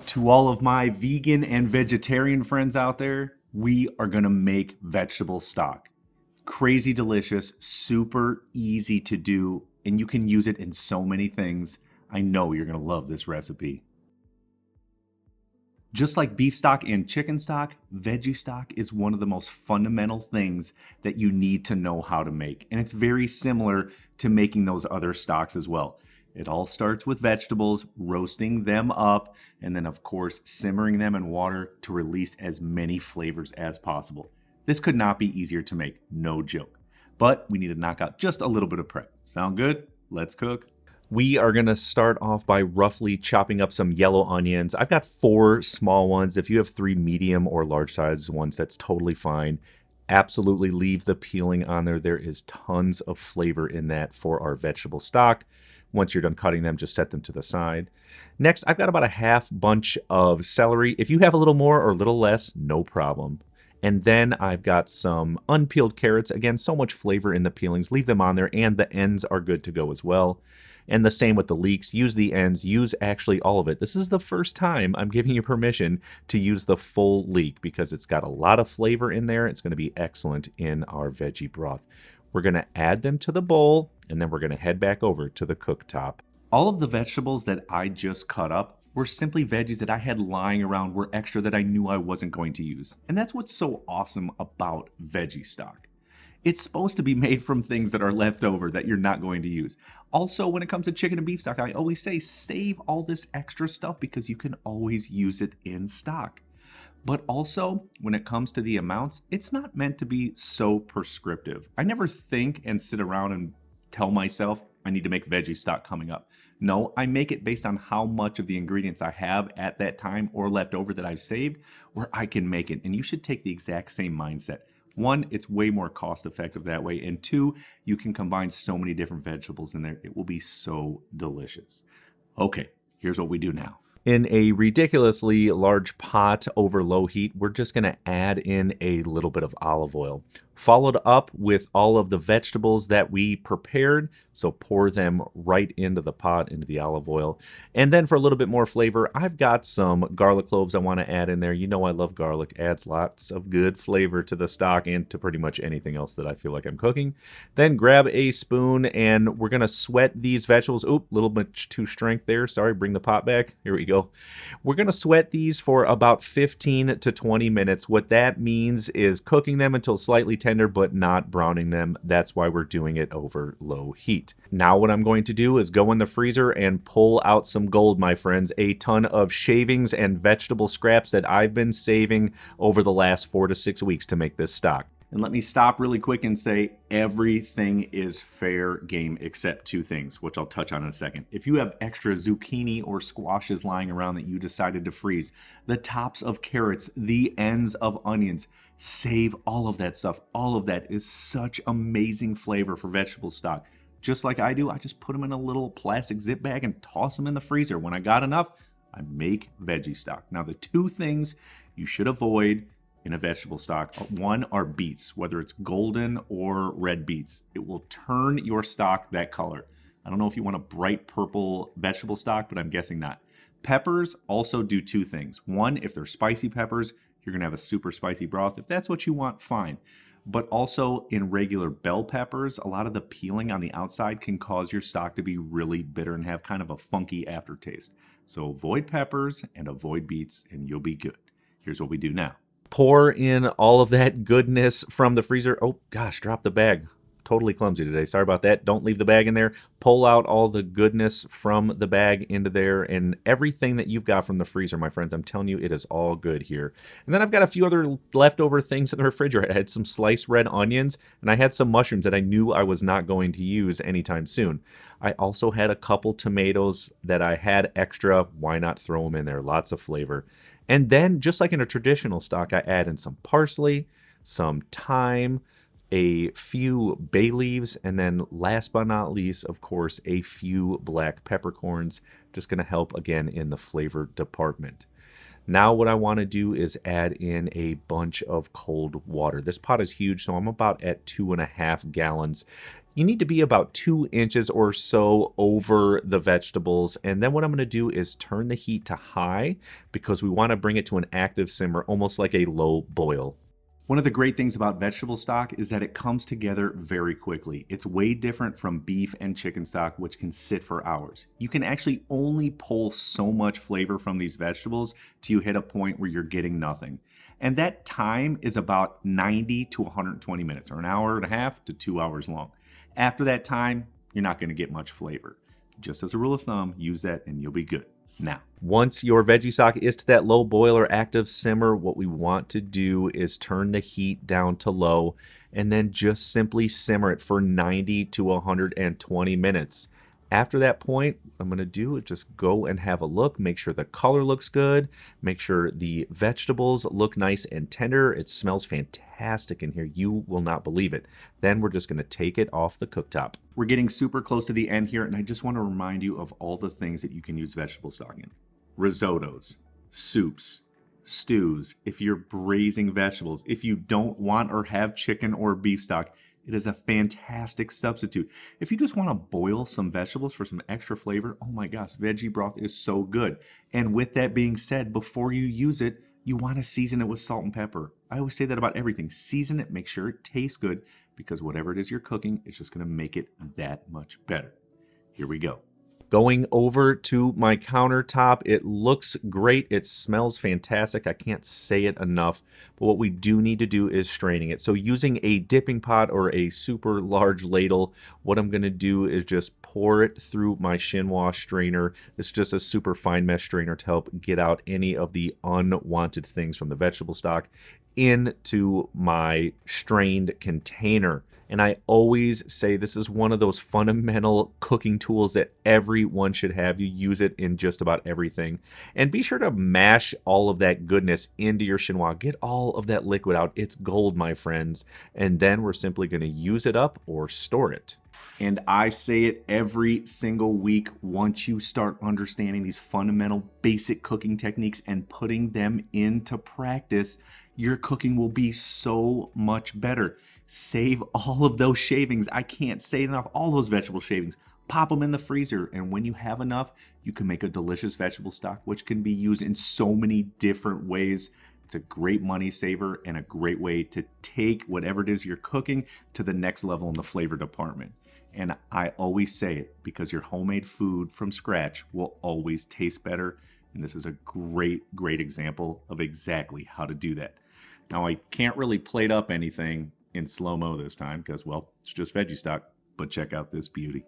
To all of my vegan and vegetarian friends out there, we are gonna make vegetable stock. Crazy delicious, super easy to do, and you can use it in so many things. I know you're gonna love this recipe. Just like beef stock and chicken stock, veggie stock is one of the most fundamental things that you need to know how to make. And it's very similar to making those other stocks as well. It all starts with vegetables, roasting them up, and then, of course, simmering them in water to release as many flavors as possible. This could not be easier to make, no joke. But we need to knock out just a little bit of prep. Sound good? Let's cook. We are going to start off by roughly chopping up some yellow onions. I've got 4 small ones. If you have 3 medium or large size ones, that's totally fine. Absolutely leave the peeling on there. There is tons of flavor in that for our vegetable stock. Once you're done cutting them, just set them to the side. Next, I've got about a half bunch of celery. If you have a little more or a little less, no problem. And then I've got some unpeeled carrots. Again, so much flavor in the peelings. Leave them on there, and the ends are good to go as well. And the same with the leeks. Use the ends. Use actually all of it. This is the first time I'm giving you permission to use the full leek because it's got a lot of flavor in there. It's going to be excellent in our veggie broth. We're going to add them to the bowl, and then we're going to head back over to the cooktop. All of the vegetables that I just cut up were simply veggies that I had lying around, were extra that I knew I wasn't going to use. And that's what's so awesome about veggie stock. It's supposed to be made from things that are left over that you're not going to use. Also, when it comes to chicken and beef stock, I always say save all this extra stuff because you can always use it in stock. But also, when it comes to the amounts, it's not meant to be so prescriptive. I never think and sit around and tell myself I need to make veggie stock coming up. No, I make it based on how much of the ingredients I have at that time or left over that I've saved where I can make it. And you should take the exact same mindset. 1, it's way more cost effective that way. And 2, you can combine so many different vegetables in there. It will be so delicious. Okay, here's what we do now. In a ridiculously large pot over low heat, we're just going to add in a little bit of olive oil, followed up with all of the vegetables that we prepared. So pour them right into the pot, into the olive oil. And then for a little bit more flavor, I've got some garlic cloves I want to add in there. You know I love garlic. Adds lots of good flavor to the stock and to pretty much anything else that I feel like I'm cooking. Then grab a spoon and we're going to sweat these vegetables. Oop, a little bit too strength there. Sorry, bring the pot back. Here we go. We're going to sweat these for about 15 to 20 minutes. What that means is cooking them until slightly tender, but not browning them. That's why we're doing it over low heat. Now what I'm going to do is go in the freezer and pull out some gold, my friends. A ton of shavings and vegetable scraps that I've been saving over the last 4 to 6 weeks to make this stock. And let me stop really quick and say everything is fair game except 2 things, which I'll touch on in a second. If you have extra zucchini or squashes lying around that you decided to freeze, the tops of carrots, the ends of onions, save all of that stuff. All of that is such amazing flavor for vegetable stock. Just like I do, I just put them in a little plastic zip bag and toss them in the freezer. When I got enough, I make veggie stock. Now, the 2 things you should avoid in a vegetable stock. 1 are beets, whether it's golden or red beets. It will turn your stock that color. I don't know if you want a bright purple vegetable stock, but I'm guessing not. Peppers also do 2 things. 1, if they're spicy peppers, you're gonna have a super spicy broth. If that's what you want, fine. But also in regular bell peppers, a lot of the peeling on the outside can cause your stock to be really bitter and have kind of a funky aftertaste. So avoid peppers and avoid beets and you'll be good. Here's what we do now. Pour in all of that goodness from the freezer. Oh gosh, drop the bag. Totally clumsy today. Sorry about that. Don't leave the bag in there. Pull out all the goodness from the bag into there and everything that you've got from the freezer, my friends. I'm telling you, it is all good here. And then I've got a few other leftover things in the refrigerator. I had some sliced red onions and I had some mushrooms that I knew I was not going to use anytime soon. I also had a couple tomatoes that I had extra. Why not throw them in there? Lots of flavor. And then, just like in a traditional stock, I add in some parsley, some thyme, a few bay leaves, and then last but not least, of course, a few black peppercorns. Just going to help, again, in the flavor department. Now what I want to do is add in a bunch of cold water. This pot is huge, so I'm about at 2.5 gallons. You need to be about 2 inches or so over the vegetables. And then what I'm going to do is turn the heat to high because we want to bring it to an active simmer, almost like a low boil. One of the great things about vegetable stock is that it comes together very quickly. It's way different from beef and chicken stock, which can sit for hours. You can actually only pull so much flavor from these vegetables till you hit a point where you're getting nothing. And that time is about 90 to 120 minutes, or an hour and a half to 2 hours long. After that time, you're not going to get much flavor. Just as a rule of thumb, use that and you'll be good. Now, once your veggie stock is to that low boil or active simmer, what we want to do is turn the heat down to low and then just simply simmer it for 90 to 120 minutes. After that point, what I'm going to do is just go and have a look, make sure the color looks good, make sure the vegetables look nice and tender. It smells fantastic in here. You will not believe it. Then we're just going to take it off the cooktop. we're getting super close to the end here, and I just want to remind you of all the things that you can use vegetable stock in. Risottos, soups, stews, if you're braising vegetables, if you don't want or have chicken or beef stock, it is a fantastic substitute. If you just want to boil some vegetables for some extra flavor, oh my gosh, veggie broth is so good. And with that being said, before you use it, you want to season it with salt and pepper. I always say that about everything. Season it, make sure it tastes good, because whatever it is you're cooking, it's just going to make it that much better. Here we go. Going over to my countertop, it looks great. It smells fantastic. I can't say it enough. But what we do need to do is straining it. So using a dipping pot or a super large ladle, what I'm going to do is just pour it through my chinois strainer. It's just a super fine mesh strainer to help get out any of the unwanted things from the vegetable stock into my strained container. And I always say this is one of those fundamental cooking tools that everyone should have. You use it in just about everything. And be sure to mash all of that goodness into your chinois. Get all of that liquid out. It's gold, my friends. And then we're simply going to use it up or store it. And I say it every single week. Once you start understanding these fundamental basic cooking techniques and putting them into practice, your cooking will be so much better. Save all of those shavings. I can't say it enough. All those vegetable shavings. Pop them in the freezer. And when you have enough, you can make a delicious vegetable stock, which can be used in so many different ways. It's a great money saver and a great way to take whatever it is you're cooking to the next level in the flavor department. And I always say it because your homemade food from scratch will always taste better. And this is a great, great example of exactly how to do that. Now, I can't really plate up anything in slow-mo this time because, well, it's just veggie stock. But check out this beauty.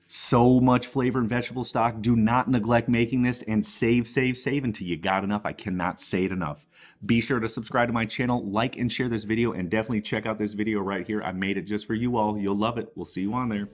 So much flavor in vegetable stock. Do not neglect making this, and save until you got enough. I cannot say it enough. Be sure to subscribe to my channel, like and share this video, and definitely check out this video right here. I made it just for you all. You'll love it. We'll see you on there.